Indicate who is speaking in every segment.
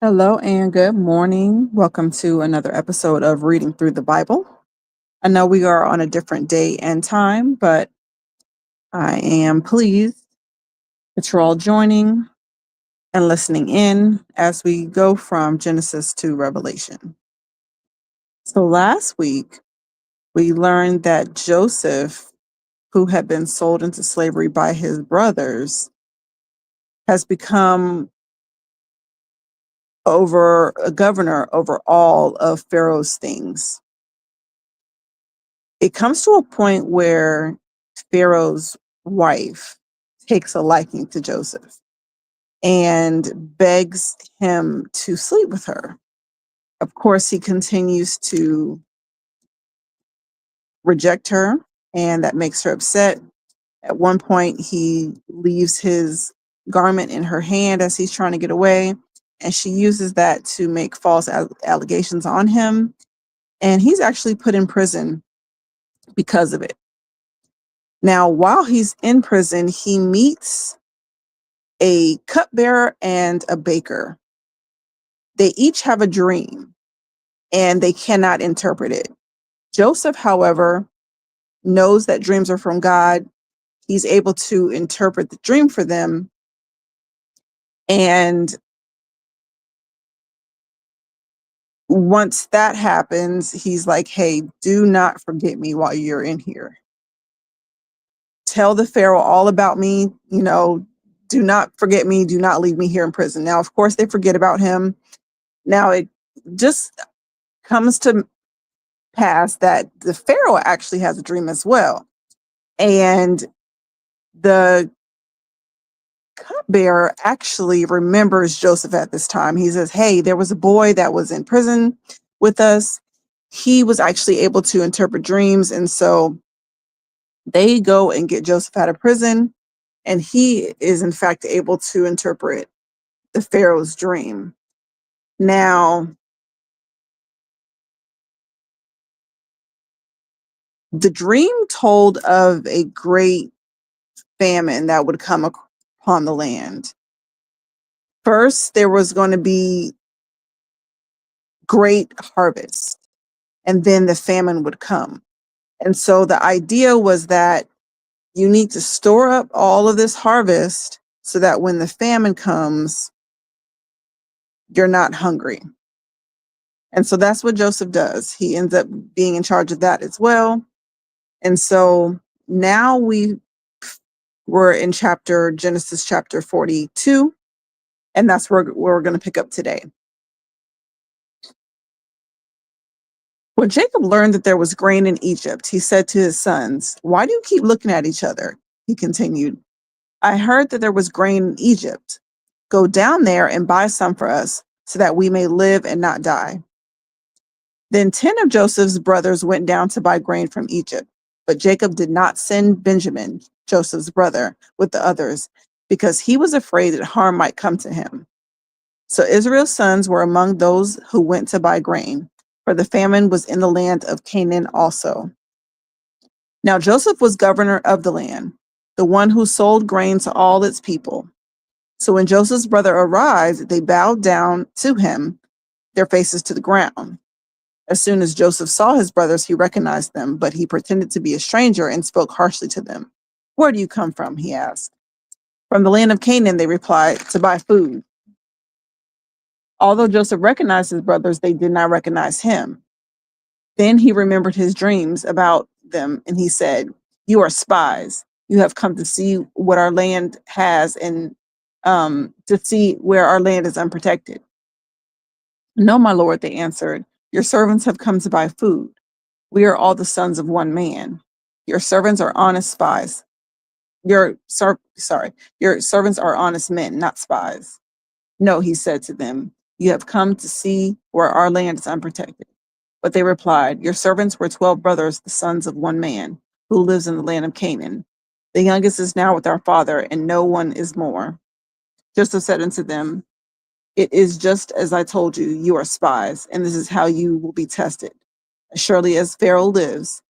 Speaker 1: Hello and good morning. Welcome to another episode of Reading Through the Bible. I know we are on a different day and time, but I am pleased that you're all joining and listening in as we go from Genesis to Revelation. So last week, we learned that Joseph, who had been sold into slavery by his brothers, has become a governor over all of Pharaoh's things. It comes to a point where Pharaoh's wife takes a liking to Joseph and begs him to sleep with her. Of course, he continues to reject her, and that makes her upset. At one point, he leaves his garment in her hand as he's trying to get away, and she uses that to make false allegations on him, and he's actually put in prison because of it. Now, while he's in prison, he meets a cupbearer and a baker. They each have a dream and they cannot interpret it. Joseph, however, knows that dreams are from God. He's able to interpret the dream for them. And once that happens, he's like, hey, do not forget me while you're in here. Tell the Pharaoh all about me, do not forget me, do not leave me here in prison. Now, of course, they forget about him. Now, it just comes to pass that the Pharaoh actually has a dream as well. And the cupbearer actually remembers Joseph at this time. He says, hey, there was a boy that was in prison with us. He was actually able to interpret dreams. And so they go and get Joseph out of prison. And he is, in fact, able to interpret the Pharaoh's dream. Now, the dream told of a great famine that would come upon the land. First, there was going to be great harvest, and then the famine would come. And so the idea was that you need to store up all of this harvest so that when the famine comes, you're not hungry. And so that's what Joseph does. He ends up being in charge of that as well. And so now we're in Genesis chapter 42, and that's where we're going to pick up today. When Jacob learned that there was grain in Egypt, he said to his sons, why do you keep looking at each other? He continued, I heard that there was grain in Egypt. Go down there and buy some for us so that we may live and not die. Then 10 of Joseph's brothers went down to buy grain from Egypt, but Jacob did not send Benjamin, Joseph's brother, with the others because he was afraid that harm might come to him. So Israel's sons were among those who went to buy grain, for the famine was in the land of Canaan also. Now Joseph was governor of the land, the one who sold grain to all its people. So when Joseph's brother arrived, they bowed down to him, their faces to the ground. As soon as Joseph saw his brothers, he recognized them, but he pretended to be a stranger and spoke harshly to them. Where do you come from? He asked. From the land of Canaan, they replied, to buy food. Although Joseph recognized his brothers, they did not recognize him. Then he remembered his dreams about them, and he said, you are spies. You have come to see what our land has and to see where our land is unprotected. No, my lord, they answered. Your servants have come to buy food. We are all the sons of one man. Your servants are honest spies. your servants are honest men, not spies." "No," he said to them, "you have come to see where our land is unprotected." But they replied, "Your servants were 12 brothers, the sons of one man, who lives in the land of Canaan. The youngest is now with our father, and no one is more." Joseph said unto them, "It is just as I told you, you are spies, and this is how you will be tested. As surely as Pharaoh lives,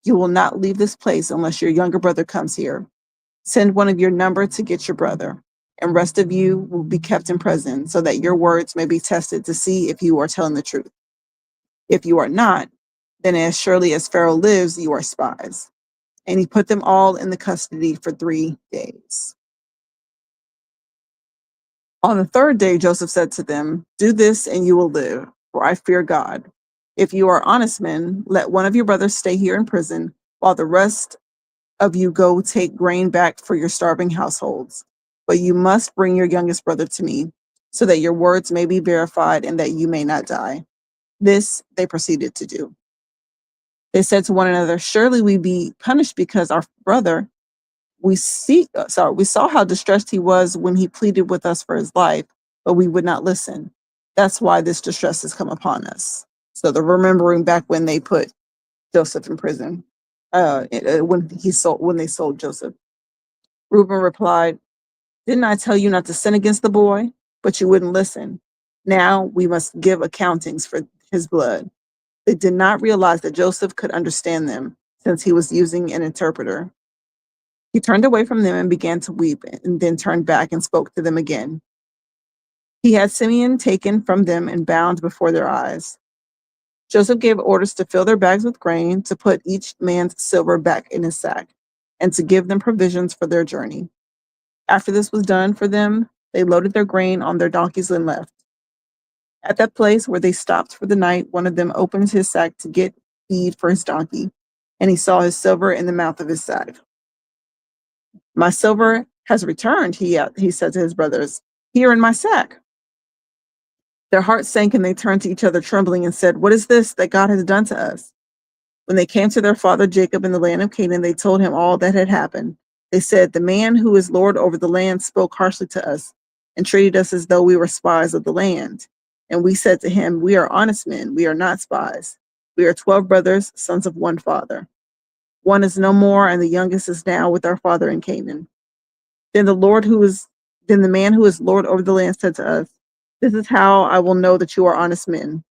Speaker 1: you will not leave this place unless your younger brother comes here. Send one of your number to get your brother, and rest of you will be kept in prison, so that your words may be tested to see if you are telling the truth. If you are not, then as surely as Pharaoh lives, you are spies." And he put them all in the custody for 3 days. On the third day, Joseph said to them, "Do this and you will live, for I fear God. If you are honest men, let one of your brothers stay here in prison, while the rest of you go take grain back for your starving households. But you must bring your youngest brother to me, so that your words may be verified and that you may not die." This they proceeded to do. They said to one another, "Surely we be punished because our brother, we saw how distressed he was when he pleaded with us for his life, but we would not listen. That's why this distress has come upon us." So they're remembering back when they put Joseph in prison, when they sold Joseph. Reuben replied, "Didn't I tell you not to sin against the boy? But you wouldn't listen. Now we must give accountings for his blood." They did not realize that Joseph could understand them, since he was using an interpreter. He turned away from them and began to weep, and then turned back and spoke to them again. He had Simeon taken from them and bound before their eyes. Joseph gave orders to fill their bags with grain, to put each man's silver back in his sack, and to give them provisions for their journey. After this was done for them, they loaded their grain on their donkeys and left. At that place where they stopped for the night, one of them opened his sack to get feed for his donkey, and he saw his silver in the mouth of his sack. "My silver has returned," he said to his brothers, "here in my sack." Their hearts sank, and they turned to each other trembling and said, "What is this that God has done to us?" When they came to their father Jacob in the land of Canaan, they told him all that had happened. They said, "The man who is Lord over the land spoke harshly to us and treated us as though we were spies of the land. And we said to him, 'We are honest men, we are not spies. We are 12 brothers, sons of one father. One is no more, and the youngest is now with our father in Canaan.' Then the man who is Lord over the land said to us, 'This is how I will know that you are honest men.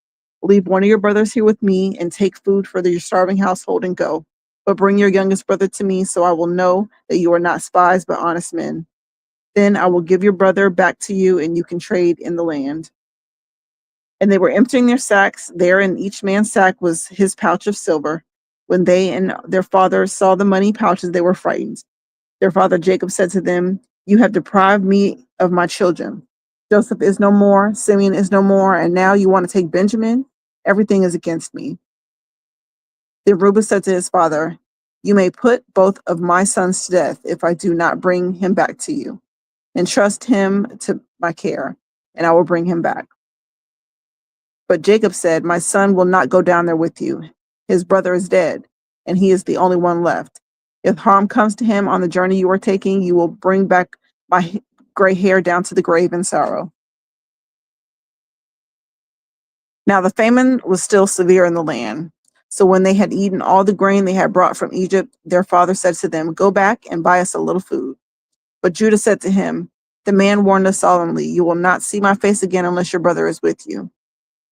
Speaker 1: Leave one of your brothers here with me, and take food for your starving household and go. But bring your youngest brother to me, so I will know that you are not spies but honest men. Then I will give your brother back to you, and you can trade in the land.' And they were emptying their sacks. There in each man's sack was his pouch of silver. When they and their father saw the money pouches, they were frightened. Their father Jacob said to them, 'You have deprived me of my children. Joseph is no more, Simeon is no more, and now you want to take Benjamin? Everything is against me.' Then Reuben said to his father, 'You may put both of my sons to death if I do not bring him back to you. Entrust him to my care, and I will bring him back.' But Jacob said, 'My son will not go down there with you. His brother is dead, and he is the only one left. If harm comes to him on the journey you are taking, you will bring back my gray hair down to the grave in sorrow.' Now the famine was still severe in the land. So when they had eaten all the grain they had brought from Egypt, their father said to them, 'Go back and buy us a little food.' But Judah said to him, 'The man warned us solemnly, you will not see my face again unless your brother is with you.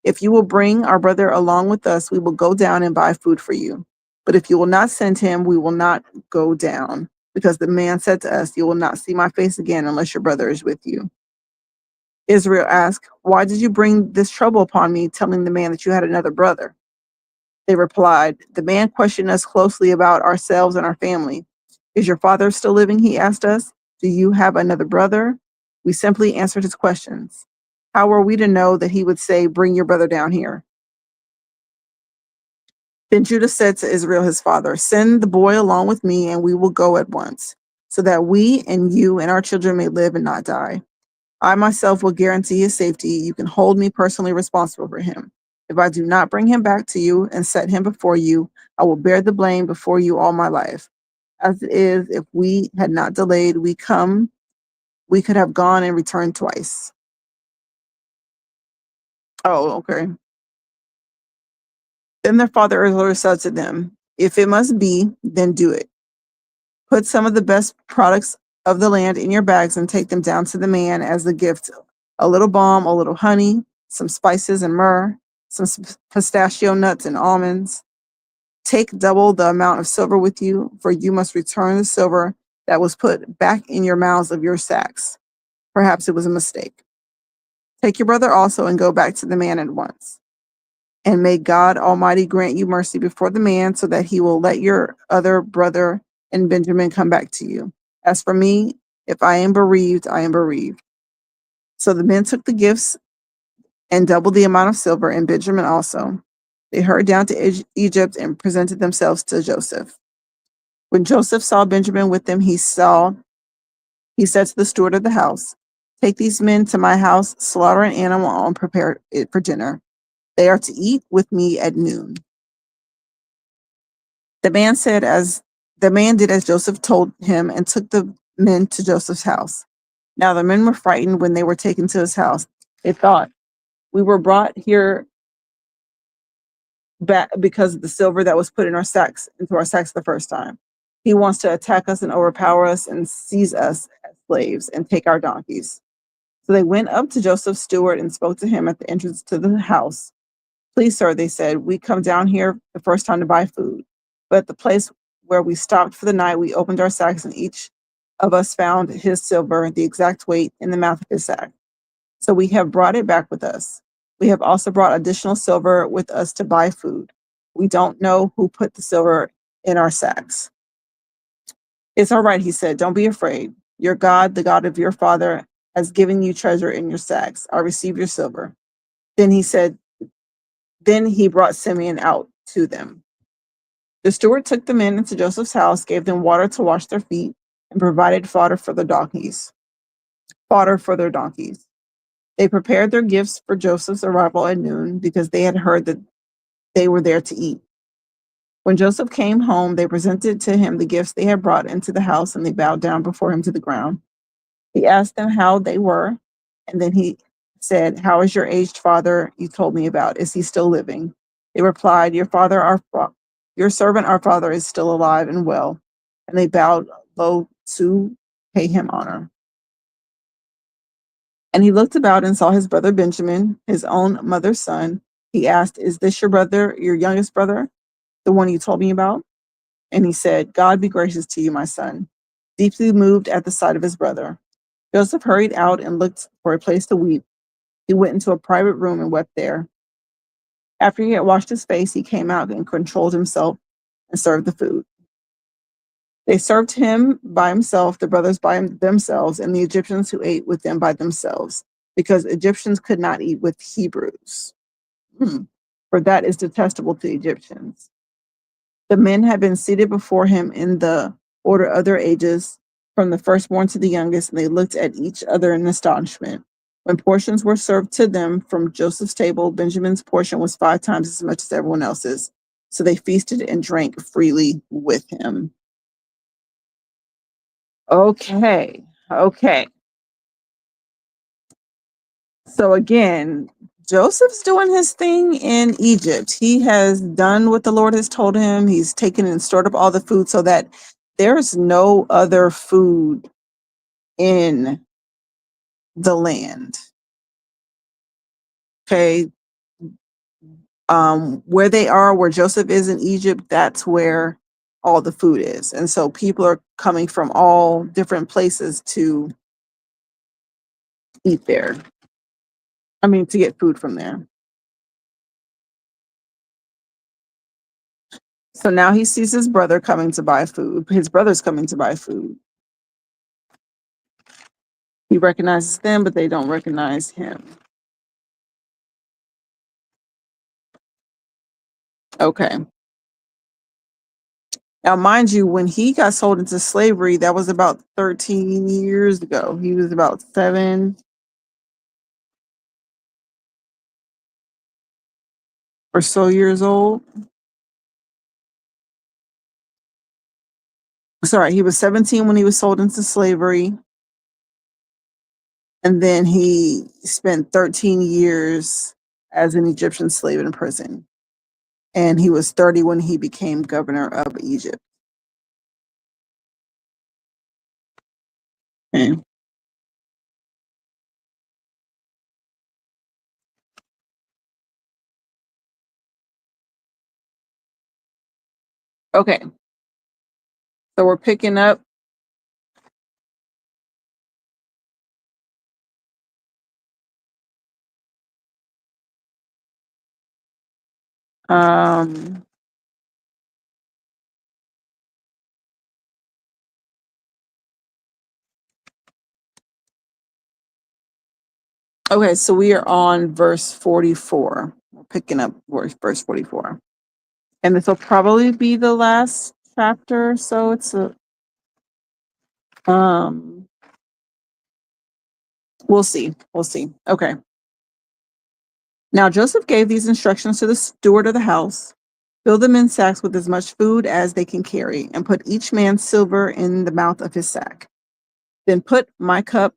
Speaker 1: If you will bring our brother along with us, we will go down and buy food for you. But if you will not send him, we will not go down, because the man said to us, you will not see my face again unless your brother is with you.' Israel asked, 'Why did you bring this trouble upon me, telling the man that you had another brother?' They replied, 'The man questioned us closely about ourselves and our family. Is your father still living?' He asked us. 'Do you have another brother?' We simply answered his questions. How were we to know that he would say, 'Bring your brother down here'?" Then Judah said to Israel his father, 'Send the boy along with me, and we will go at once, so that we and you and our children may live and not die. I myself will guarantee his safety. You can hold me personally responsible for him. If I do not bring him back to you and set him before you, I will bear the blame before you all my life. As it is, if we had not delayed, we could have gone and returned twice. Oh, okay. Then their father Israel said to them, if it must be, then do it. Put some of the best products of the land in your bags and take them down to the man as the gift: a little balm, a little honey, some spices and myrrh, some pistachio nuts and almonds. Take double the amount of silver with you, for you must return the silver that was put back in your mouths of your sacks. Perhaps it was a mistake. Take your brother also and go back to the man at once. And may God Almighty grant you mercy before the man, so that he will let your other brother and Benjamin come back to you. As for me, if I am bereaved, I am bereaved. So the men took the gifts and doubled the amount of silver, and Benjamin also. They hurried down to Egypt and presented themselves to Joseph. When Joseph saw Benjamin with them, he said to the steward of the house, take these men to my house, slaughter an animal, and prepare it for dinner. They are to eat with me at noon. The man did as Joseph told him and took the men to Joseph's house. Now the men were frightened when they were taken to his house. They thought, we were brought here back because of the silver that was put in into our sacks the first time. He wants to attack us and overpower us and seize us as slaves and take our donkeys. So they went up to Joseph's steward and spoke to him at the entrance to the house. Please, sir, they said, we come down here the first time to buy food. But at the place where we stopped for the night, we opened our sacks, and each of us found his silver, the exact weight, in the mouth of his sack. So we have brought it back with us. We have also brought additional silver with us to buy food. We don't know who put the silver in our sacks. It's all right, he said. Don't be afraid. Your God, the God of your father, has given you treasure in your sacks. I'll receive your silver. Then he brought Simeon out to them. The steward took the men into Joseph's house, gave them water to wash their feet, and provided fodder for their donkeys. They prepared their gifts for Joseph's arrival at noon because they had heard that they were there to eat. When Joseph came home, they presented to him the gifts they had brought into the house, and they bowed down before him to the ground. He asked them how they were, and then he said, how is your aged father you told me about? Is he still living? They replied, your servant, our father, is still alive and well. And they bowed low to pay him honor. And he looked about and saw his brother Benjamin, his own mother's son. He asked, is this your brother, your youngest brother, the one you told me about? And he said, God be gracious to you, my son. Deeply moved at the sight of his brother, Joseph hurried out and looked for a place to weep. He went into a private room and wept there. After he had washed his face, he came out and controlled himself and served the food. They served him by himself, the brothers by themselves, and the Egyptians who ate with them by themselves, because Egyptians could not eat with Hebrews, for that is detestable to Egyptians. The men had been seated before him in the order of their ages, from the firstborn to the youngest, and they looked at each other in astonishment. When portions were served to them from Joseph's table, Benjamin's portion was 5 times as much as everyone else's. So they feasted and drank freely with him. Okay. So again, Joseph's doing his thing in Egypt. He has done what the Lord has told him. He's taken and stored up all the food so that there's no other food in the land. Okay. Where they are, where Joseph is in Egypt, that's where all the food is. And so people are coming from all different places to eat there. To get food from there. So now he sees his brother coming to buy food. His brother's coming to buy food. He recognizes them, but they don't recognize him. Okay. Now, mind you, when he got sold into slavery, that was about 13 years ago. He was about 7 or so years old. Sorry, he was 17 when he was sold into slavery. And then he spent 13 years as an Egyptian slave in prison. And he was 30 when he became governor of Egypt. Okay. Okay. So we're picking up. Um, okay, so we are on verse 44. We're picking up verse 44. And this will probably be the last chapter. So it's um we'll see. We'll see. Okay. Now Joseph gave these instructions to the steward of the house. Fill them in sacks with as much food as they can carry, and put each man's silver in the mouth of his sack. Then put my cup,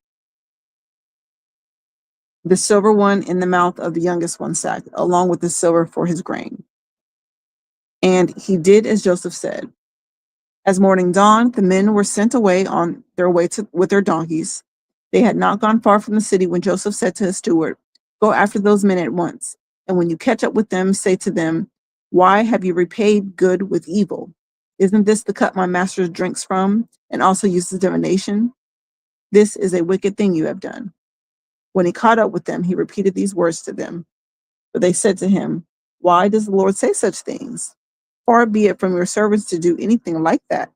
Speaker 1: the silver one, in the mouth of the youngest one's sack, along with the silver for his grain. And he did as Joseph said. As morning dawned, the men were sent away on their way with their donkeys. They had not gone far from the city when Joseph said to his steward, "Go after those men at once, and when you catch up with them, say to them, 'Why have you repaid good with evil? Isn't this the cup my master drinks from and also uses divination? This is a wicked thing you have done.' When he caught up with them, he repeated these words to them. But they said to him, 'Why does the Lord say such things? Far be it from your servants to do anything like that.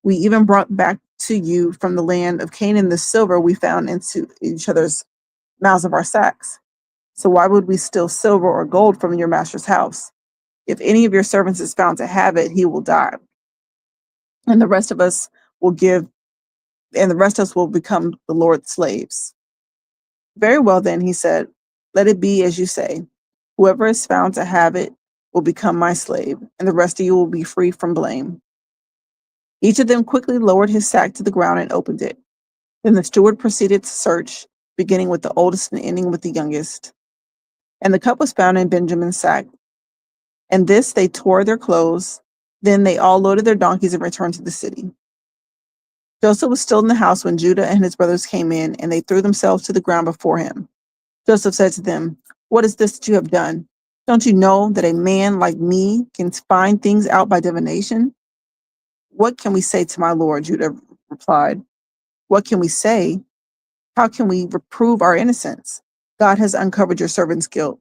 Speaker 1: We even brought back to you from the land of Canaan the silver we found into each other's mouths of our sacks. So why would we steal silver or gold from your master's house? If any of your servants is found to have it, he will die. And the rest of us will give, and the rest of us will become the Lord's slaves.' Very well, then, he said, let it be as you say. Whoever is found to have it will become my slave, and the rest of you will be free from blame." Each of them quickly lowered his sack to the ground and opened it. Then the steward proceeded to search, beginning with the oldest and ending with the youngest. And the cup was found in Benjamin's sack. And this they tore their clothes. Then they all loaded their donkeys and returned to the city. Joseph was still in the house when Judah and his brothers came in, and they threw themselves to the ground before him. Joseph said to them, "What is this that you have done? Don't you know that a man like me can find things out by divination?" "What can we say to my lord?" Judah replied. "What can we say? How can we reprove our innocence? God has uncovered your servant's guilt.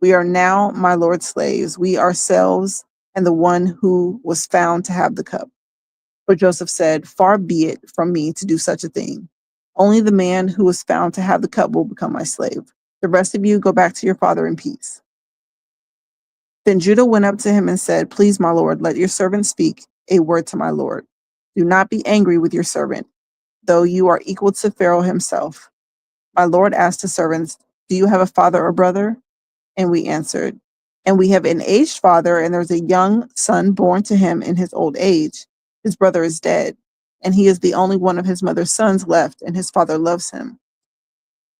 Speaker 1: We are now my lord's slaves, we ourselves and the one who was found to have the cup." But Joseph said, "Far be it from me to do such a thing. Only the man who was found to have the cup will become my slave. The rest of you go back to your father in peace." Then Judah went up to him and said, "Please, my lord, let your servant speak a word to my lord. Do not be angry with your servant, though you are equal to Pharaoh himself." My lord asked his servants, "Do you have a father or brother?" And we answered, "And we have an aged father, and there's a young son born to him in his old age. His brother is dead, and he is the only one of his mother's sons left, and his father loves him.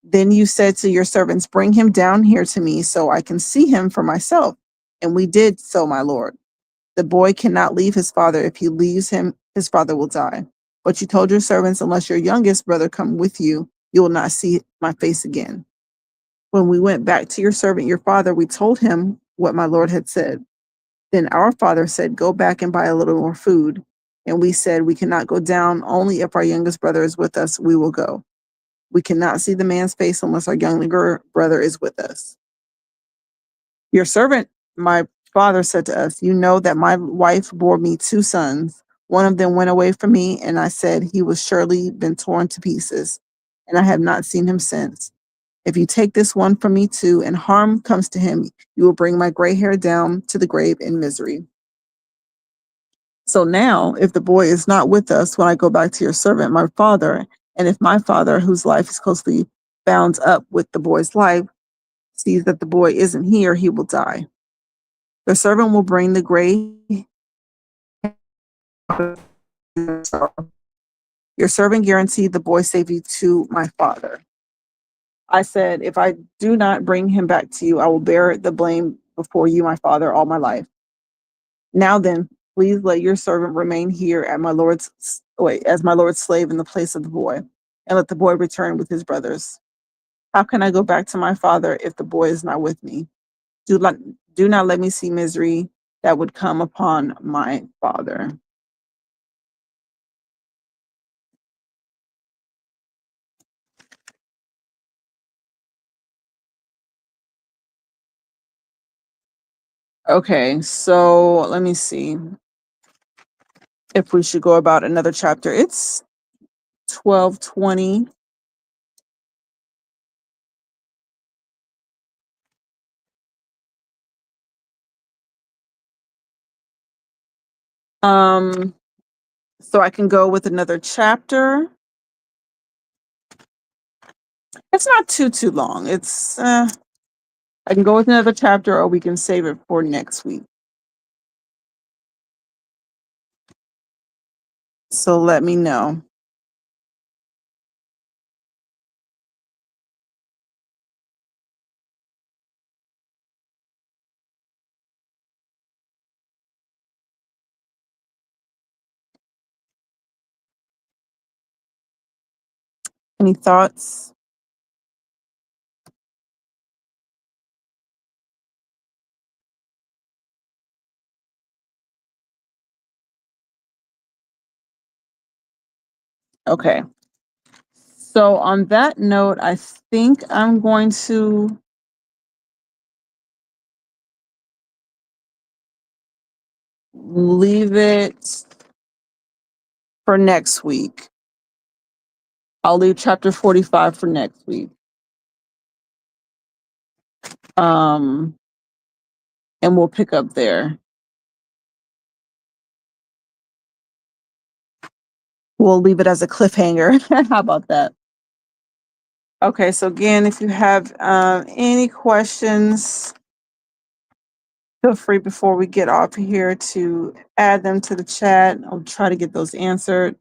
Speaker 1: Then you said to your servants, 'Bring him down here to me so I can see him for myself.' And we did so, my lord. The boy cannot leave his father. If he leaves him, his father will die. But you told your servants, 'Unless your youngest brother come with you, you will not see my face again.' When we went back to your servant, your father, we told him what my lord had said. Then our father said, 'Go back and buy a little more food.' And we said, 'We cannot go down. Only if our youngest brother is with us, we will go. We cannot see the man's face unless our younger brother is with us.' Your servant, my father, said to us, 'You know that my wife bore me two sons. One of them went away from me, and I said, he was surely been torn to pieces, and I have not seen him since. If you take this one from me too, and harm comes to him, you will bring my gray hair down to the grave in misery.' So now, if the boy is not with us when I go back to your servant, my father, and if my father, whose life is closely bound up with the boy's life, sees that the boy isn't here, he will die. The servant will bring the gray Your servant guaranteed the boy safety to my father. I said, if I do not bring him back to you, I will bear the blame before you, my father, all my life. Now then, please let your servant remain here at as my lord's slave in the place of the boy, and let the boy return with his brothers. How can I go back to my father if the boy is not with me? Do not, do not let me see misery that would come upon my father. Okay, so let me see if we should go about another chapter. It's 12:20. Um, so I can go with another chapter. It's not too long. I can go with another chapter, or we can save it for next week. So let me know. Any thoughts? Okay. So on that note, I think I'm going to leave it for next week. I'll leave chapter 45 for next week. And we'll pick up there. We'll leave it as a cliffhanger. How about that? Okay, so again, if you have any questions, feel free before we get off here to add them to the chat. I'll try to get those answered.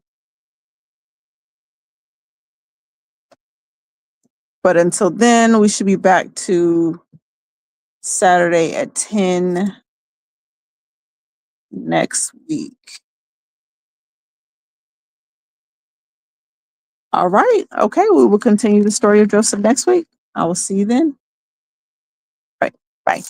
Speaker 1: But until then, we should be back to Saturday at 10 next week. All right. Okay. We will continue the story of Joseph next week. I will see you then. Right. Bye.